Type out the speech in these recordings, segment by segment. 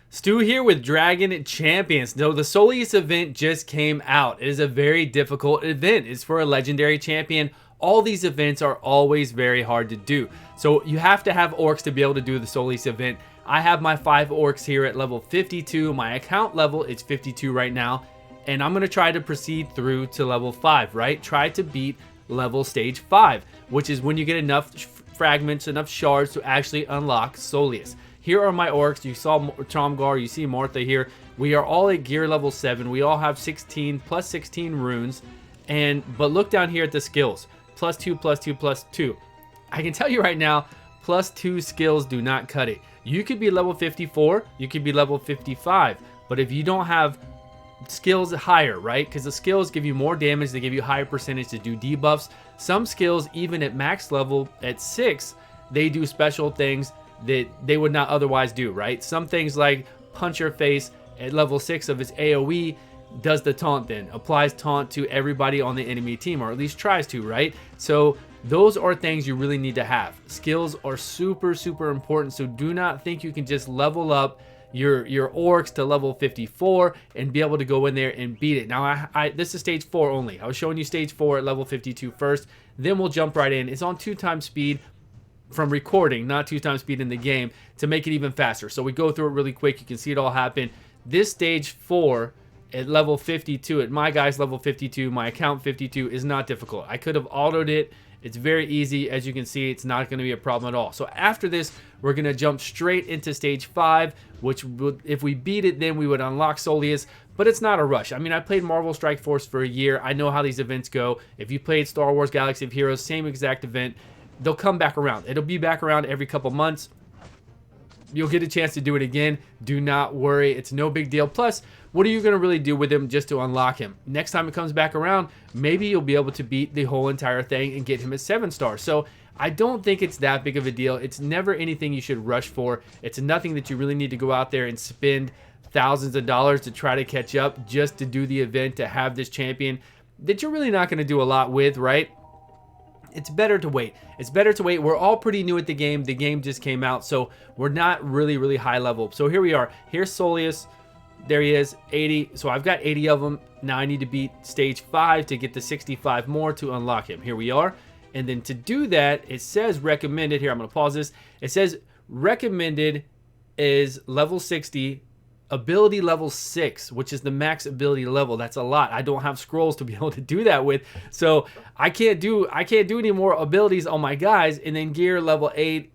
Stu here with Dragon Champions. No, the Solius event just came out. It is a very difficult event. It's for a legendary champion. All these events are always very hard to do. So you have to have orcs to be able to do the Solius event. I have my 5 orcs here at level 52. My account level is 52 right now. And I'm going to try to proceed through to level 5, right? Try to beat level stage 5, which is when you get enough fragments, enough shards to actually unlock Solius. Here are my orcs. You saw Tromgar, you see Martha here. We are all at gear level 7. We all have 16 plus 16 runes. But look down here at the skills. Plus 2, plus 2, plus 2. I can tell you right now, plus 2 skills do not cut it. You could be level 54, you could be level 55. But if you don't have skills higher, right? Because the skills give you more damage, they give you higher percentage to do debuffs. Some skills, even at max level at 6, they do special things that they would not otherwise do, right? Some things like punch your face at level 6 of its AoE does the taunt, then applies taunt to everybody on the enemy team, or at least tries to, right? So those are things you really need to have. Skills are super important, so do not think you can just level up your orcs to level 54 and be able to go in there and beat it. Now this is stage 4 only. I was showing you stage 4 at level 52 first, then we'll jump right in. It's on 2 times speed from recording, not 2 times speed in the game, to make it even faster. So we go through it really quick. You can see it all happen. This stage 4 at level 52, at my guy's level 52, my account 52, is not difficult. I could have autoed it. It's very easy. As you can see, it's not going to be a problem at all. So after this, we're going to jump straight into stage 5, which would, if we beat it, then we would unlock Solius. But it's not a rush. I mean, I played Marvel Strike Force for a year. I know how these events go. If you played Star Wars Galaxy of Heroes, same exact event. They'll come back around. It'll be back around every couple months. You'll get a chance to do it again. Do not worry. It's no big deal. Plus, what are you going to really do with him just to unlock him? Next time it comes back around, maybe you'll be able to beat the whole entire thing and get him at 7 stars. So I don't think it's that big of a deal. It's never anything you should rush for. It's nothing that you really need to go out there and spend thousands of dollars to try to catch up just to do the event, to have this champion that you're really not going to do a lot with, right? It's better to wait. It's better to wait. We're all pretty new at the game. The game just came out, so we're not really high level. So here we are. Here's Solius. There he is, 80. So I've got 80 of them. Now I need to beat stage 5 to get the 65 more to unlock him. Here we are. And then to do that, it says recommended. Here, I'm going to pause this. It says recommended is level 60. Ability level 6, which is the max ability level. That's a lot. I don't have scrolls to be able to do that with, so I can't do any more abilities on my guys. And then gear level 8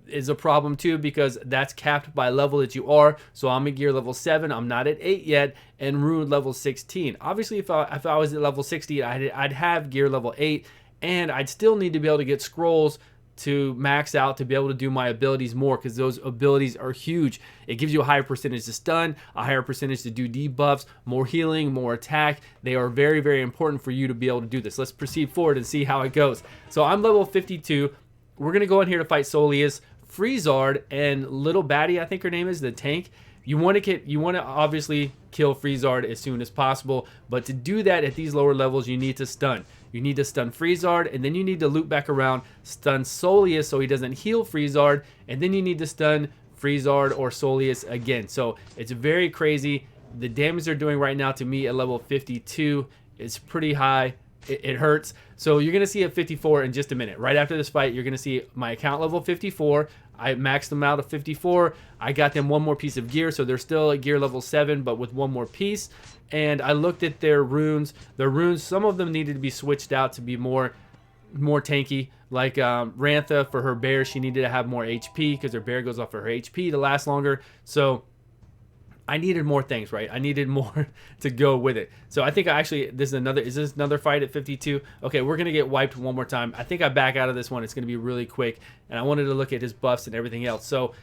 is a problem too, because that's capped by level that you are. So I'm at gear level 7. I'm not at 8 yet, and Rune level 16. Obviously, if I was at level 60, I'd have gear level 8, and I'd still need to be able to get scrolls to max out to be able to do my abilities more, because those abilities are huge. It gives you a higher percentage to stun, a higher percentage to do debuffs, more healing, more attack. They are very important for you to be able to do this. Let's proceed forward and see how it goes. So I'm level 52. We're gonna go in here to fight Solius, Freezard, and Little Batty, I think her name is, the tank. You want to obviously kill Freezard as soon as possible, but to do that at these lower levels, you need to stun. You need to stun Freezard, and then you need to loop back around, stun Solius so he doesn't heal Freezard, and then you need to stun Freezard or Solius again. So it's very crazy. The damage they're doing right now to me at level 52 is pretty high. It hurts. So you're going to see at 54 in just a minute. Right after this fight, you're going to see my account level 54. I maxed them out at 54. I got them one more piece of gear, so they're still at gear level 7, but with one more piece. And I looked at their runes. Their runes, some of them needed to be switched out to be more tanky. Like Rantha, for her bear, she needed to have more HP, because her bear goes off of her HP to last longer. So I needed more things, right? I needed more to go with it. So I think is this another fight at 52? Okay, we're going to get wiped one more time. I think I back out of this one. It's going to be really quick. And I wanted to look at his buffs and everything else. So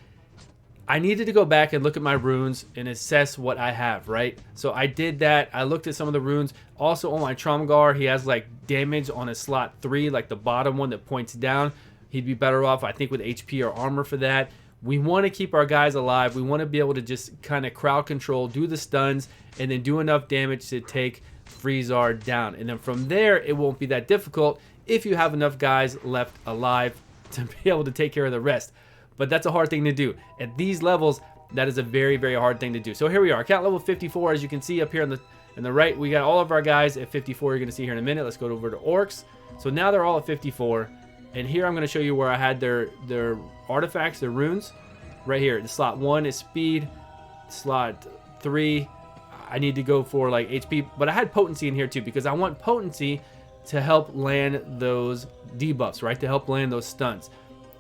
I needed to go back and look at my runes and assess what I have, right? So I did that. I looked at some of the runes. Also on my Tromgar, he has like damage on his slot 3, like the bottom one that points down. He'd be better off, I think, with HP or armor for that. We want to keep our guys alive. We want to be able to just kind of crowd control, do the stuns, and then do enough damage to take Freezard down. And then from there, it won't be that difficult if you have enough guys left alive to be able to take care of the rest. But that's a hard thing to do. At these levels, That is a very, very hard thing to do. So here we are, account level 54. As you can see up here on the right, we got all of our guys at 54. You're going to see here in a minute. Let's go over to orcs. So now they're all at 54. And here I'm going to show you where I had their artifacts, their runes. Right here. The slot 1 is speed. Slot 3, I need to go for like HP. But I had potency in here too because I want potency to help land those debuffs, right? To help land those stuns.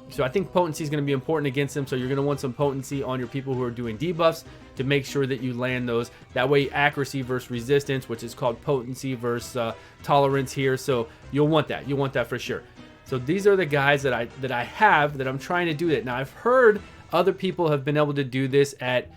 So I think potency is going to be important against them. So you're going to want some potency on your people who are doing debuffs to make sure that you land those. That way, accuracy versus resistance, which is called potency versus tolerance here. So you'll want that. You want that for sure. So these are the guys that I have that I'm trying to do that. Now I've heard other people have been able to do this at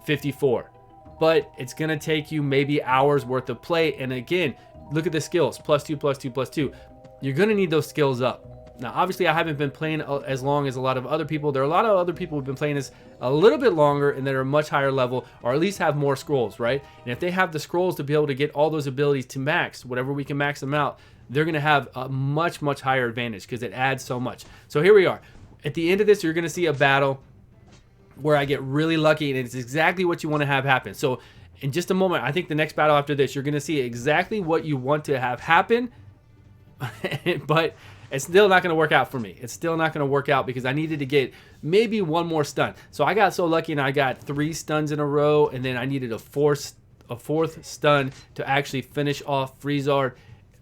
54, but it's going to take you maybe hours worth of play. And again, look at the skills, +2, +2, +2. You're going to need those skills up. Now, obviously, I haven't been playing as long as a lot of other people. There are a lot of other people who've been playing this a little bit longer and that are much higher level, or at least have more scrolls, right? And if they have the scrolls to be able to get all those abilities to max, whatever we can max them out, they're going to have a much, much higher advantage because it adds so much. So here we are. At the end of this, you're going to see a battle where I get really lucky, and it's exactly what you want to have happen. So in just a moment, I think the next battle after this, you're going to see exactly what you want to have happen, but it's still not going to work out for me. It's still not going to work out because I needed to get maybe one more stun. So I got so lucky and I got 3 stuns in a row, and then I needed a fourth stun to actually finish off Freezard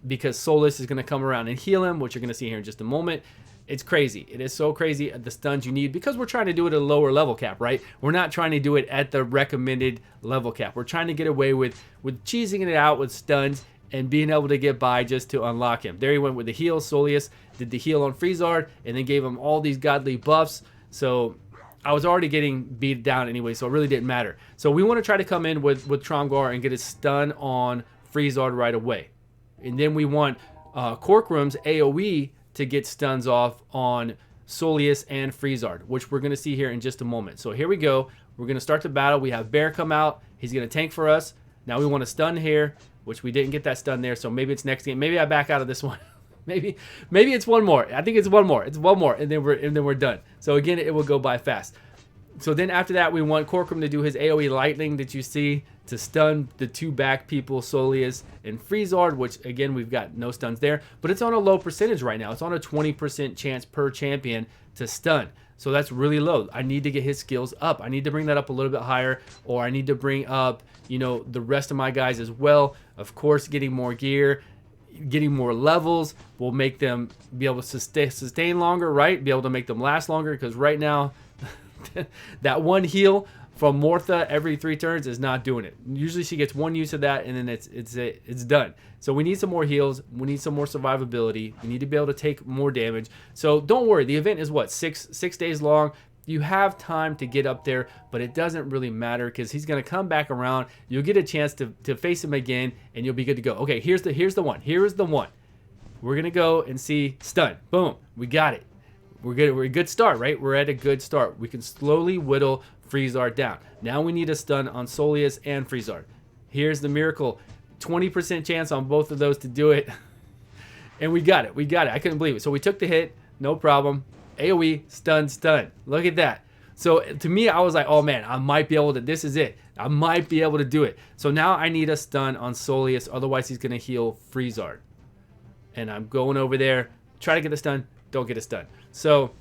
because Solius is going to come around and heal him, which you're going to see here in just a moment. It's crazy. It is so crazy the stuns you need because we're trying to do it at a lower level cap, right? We're not trying to do it at the recommended level cap. We're trying to get away with cheesing it out with stuns and being able to get by just to unlock him. There he went with the heal. Solius did the heal on Freezard and then gave him all these godly buffs. So I was already getting beat down anyway, so it really didn't matter. So we want to try to come in with Tromgar and get a stun on Freezard right away. And then we want Corkrum's AoE to get stuns off on Solius and Freezard, which we're going to see here in just a moment. So here we go. We're going to start the battle. We have Bear come out. He's going to tank for us. Now we want to stun here, which we didn't get that stun there, so maybe it's next game. Maybe I back out of this one. maybe it's one more. I think it's one more. It's one more, and then we're done. So again, it will go by fast. So then after that, we want Corkrum to do his AoE lightning that you see to stun the 2 back people, Solius and Freezard, which again, we've got no stuns there, but it's on a low percentage right now. It's on a 20% chance per champion to stun. So that's really low. I need to get his skills up. I need to bring that up a little bit higher, or I need to bring up, you know, the rest of my guys as well. Of course, getting more gear, getting more levels will make them be able to sustain longer, right? Be able to make them last longer, because right now, that one heal from Mortha every 3 turns is not doing it. Usually she gets 1 use of that and then it's done. So we need some more heals. We need some more survivability. We need to be able to take more damage. So don't worry. The event is what, six days long. You have time to get up there, but it doesn't really matter because he's going to come back around. You'll get a chance to face him again and you'll be good to go. Okay, here's the one. Here is the one. We're going to go and see stun. Boom. We got it. We're good. We're a good start, right? We're at a good start. We can slowly whittle Freezard down. Now we need a stun on Solius and Freezard. Here's the miracle. 20% chance on both of those to do it. And we got it. We got it. I couldn't believe it. So we took the hit. No problem. AoE, stun. Look at that. So to me, I was like, oh man, I might be able to, this is it. I might be able to do it. So now I need a stun on Solius. Otherwise, he's going to heal Freezard. And I'm going over there. Try to get the stun. Don't get a stun. So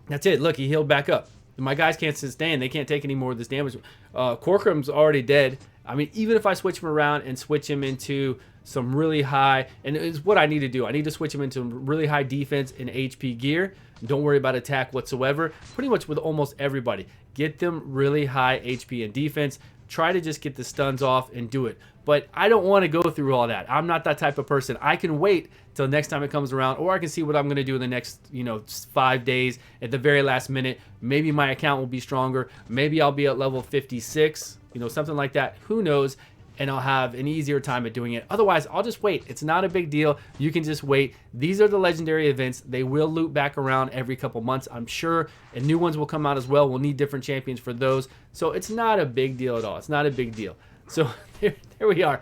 that's it. Look, he healed back up. My guys can't sustain. They can't take any more of this damage. Corkrum's already dead. I mean, even if I switch him around and switch him into some really high, and it's what I need to do. I need to switch him into really high defense and HP gear. Don't worry about attack whatsoever. Pretty much with almost everybody. Get them really high HP and defense. Try to just get the stuns off and do it. But I don't want to go through all that. I'm not that type of person. I can wait till next time it comes around, or I can see what I'm going to do in the next, 5 days at the very last minute. Maybe my account will be stronger. Maybe I'll be at level 56, something like that. Who knows? And I'll have an easier time at doing it. Otherwise, I'll just wait. It's not a big deal. You can just wait. These are the legendary events. They will loop back around every couple months, I'm sure. And new ones will come out as well. We'll need different champions for those. So it's not a big deal at all. It's not a big deal. So there we are.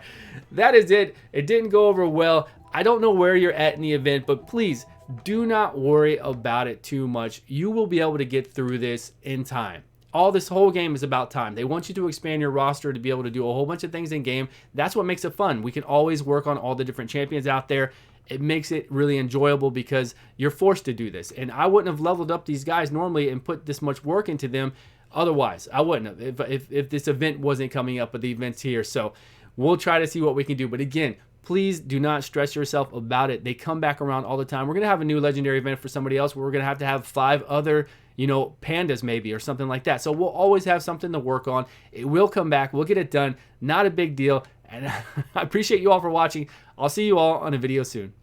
That is it. It didn't go over well. I don't know where you're at in the event, but please do not worry about it too much. You will be able to get through this in time. All this whole game is about time. They want you to expand your roster to be able to do a whole bunch of things in game. That's what makes it fun. We can always work on all the different champions out there. It makes it really enjoyable because you're forced to do this. And I wouldn't have leveled up these guys normally and put this much work into them otherwise. I wouldn't have if this event wasn't coming up, but the event's here. So we'll try to see what we can do. But again, please do not stress yourself about it. They come back around all the time. We're going to have a new legendary event for somebody else where we're going to have 5 other, pandas maybe or something like that. So we'll always have something to work on. It will come back. We'll get it done. Not a big deal. And I appreciate you all for watching. I'll see you all on a video soon.